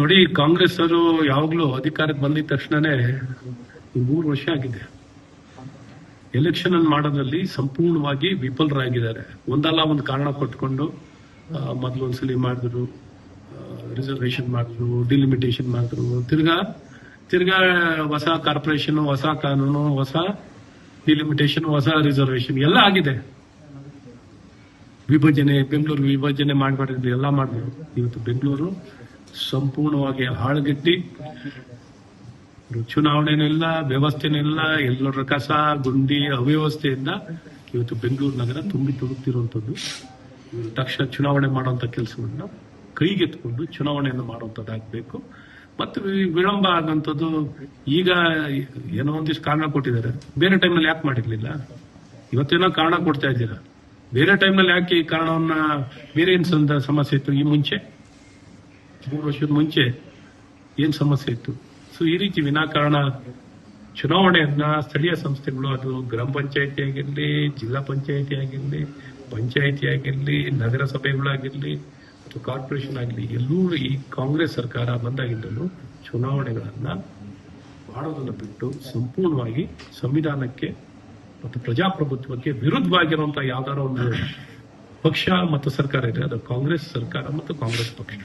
ನೋಡಿ, ಕಾಂಗ್ರೆಸ್ ಅವರು ಯಾವಾಗ್ಲೂ ಅಧಿಕಾರಕ್ಕೆ ಬಂದಿದ ತಕ್ಷಣನೇ 3 ವರ್ಷ ಆಗಿದೆ, ಎಲೆಕ್ಷನ್ ಅನ್ನು ಮಾಡೋದ್ರಲ್ಲಿ ಸಂಪೂರ್ಣವಾಗಿ ವಿಫಲರಾಗಿದ್ದಾರೆ. ಒಂದಲ್ಲ ಒಂದು ಕಾರಣ ಕೊಟ್ಕೊಂಡು ಮೊದಲು ಒಂದ್ಸಲಿ ಮಾಡಿದ್ರು, ರಿಸರ್ವೇಶನ್ ಮಾಡಿದ್ರು, ಡಿಲಿಮಿಟೇಷನ್ ಮಾಡಿದ್ರು, ತಿರ್ಗಾ ಹೊಸ ಕಾರ್ಪೊರೇಷನ್, ಹೊಸ ಕಾನೂನು, ಹೊಸ ಡಿಲಿಮಿಟೇಷನ್, ಹೊಸ ರಿಸರ್ವೇಶನ್ ಎಲ್ಲ ಆಗಿದೆ. ವಿಭಜನೆ, ಬೆಂಗಳೂರು ವಿಭಜನೆ ಮಾಡಬಾರ್ದು, ಎಲ್ಲ ಮಾಡಿದ್ರು. ಇವತ್ತು ಬೆಂಗಳೂರು ಸಂಪೂರ್ಣವಾಗಿ ಹಾಳುಗೆಟ್ಟಿ, ಚುನಾವಣೆನಿಲ್ಲ, ವ್ಯವಸ್ಥೆನಿಲ್ಲ, ಎಲ್ಲರ ಕಸ ಗುಂಡಿ ಅವ್ಯವಸ್ಥೆಯಿಂದ ಇವತ್ತು ಬೆಂಗಳೂರು ನಗರ ತುಂಬಿ ತುಳುಕ್ತಿರುವಂಥದ್ದು. ತಕ್ಷಣ ಚುನಾವಣೆ ಮಾಡುವಂಥ ಕೆಲಸವನ್ನ ಕೈಗೆತ್ಕೊಂಡು ಚುನಾವಣೆಯನ್ನು ಮಾಡುವಂಥದ್ದಾಗಬೇಕು. ಮತ್ತು ವಿಳಂಬ ಆಗುವಂಥದ್ದು, ಈಗ ಏನೋ ಒಂದಿಷ್ಟು ಕಾರಣ ಕೊಟ್ಟಿದ್ದಾರೆ, ಬೇರೆ ಟೈಮ್ನಲ್ಲಿ ಯಾಕೆ ಮಾಡಿರ್ಲಿಲ್ಲ? ಇವತ್ತೇನೋ ಕಾರಣ ಕೊಡ್ತಾ ಇದ್ದೀರಾ, ಬೇರೆ ಟೈಮ್ನಲ್ಲಿ ಯಾಕೆ ಈ ಕಾರಣವನ್ನ, ಬೇರೆ ಏನ್ ಸಮಸ್ಯೆ ಇತ್ತು? ಈ ಮುಂಚೆ 3 ವರ್ಷದ ಮುಂಚೆ ಏನ್ ಸಮಸ್ಯೆ ಇತ್ತು? ಸೊ ಈ ರೀತಿ ವಿನಾಕಾರಣ ಚುನಾವಣೆಯನ್ನ ಸ್ಥಳೀಯ ಸಂಸ್ಥೆಗಳು, ಅದು ಗ್ರಾಮ ಪಂಚಾಯತಿ ಆಗಿರಲಿ, ಜಿಲ್ಲಾ ಪಂಚಾಯತಿ ಆಗಿರಲಿ, ಪಂಚಾಯತಿ ಆಗಿರಲಿ, ನಗರಸಭೆಗಳಾಗಿರಲಿ ಮತ್ತು ಕಾರ್ಪೊರೇಷನ್ ಆಗಲಿ, ಎಲ್ಲೂ ಈ ಕಾಂಗ್ರೆಸ್ ಸರ್ಕಾರ ಬಂದಾಗಿದ್ದಲು ಚುನಾವಣೆಗಳನ್ನ ಮಾಡೋದನ್ನು ಬಿಟ್ಟು ಸಂಪೂರ್ಣವಾಗಿ ಸಂವಿಧಾನಕ್ಕೆ ಮತ್ತು ಪ್ರಜಾಪ್ರಭುತ್ವಕ್ಕೆ ವಿರುದ್ಧವಾಗಿರುವಂತಹ ಯಾವ್ದಾರ ಒಂದು ಪಕ್ಷ ಮತ್ತು ಸರ್ಕಾರ ಇದೆ, ಅದು ಕಾಂಗ್ರೆಸ್ ಸರ್ಕಾರ ಮತ್ತು ಕಾಂಗ್ರೆಸ್ ಪಕ್ಷ.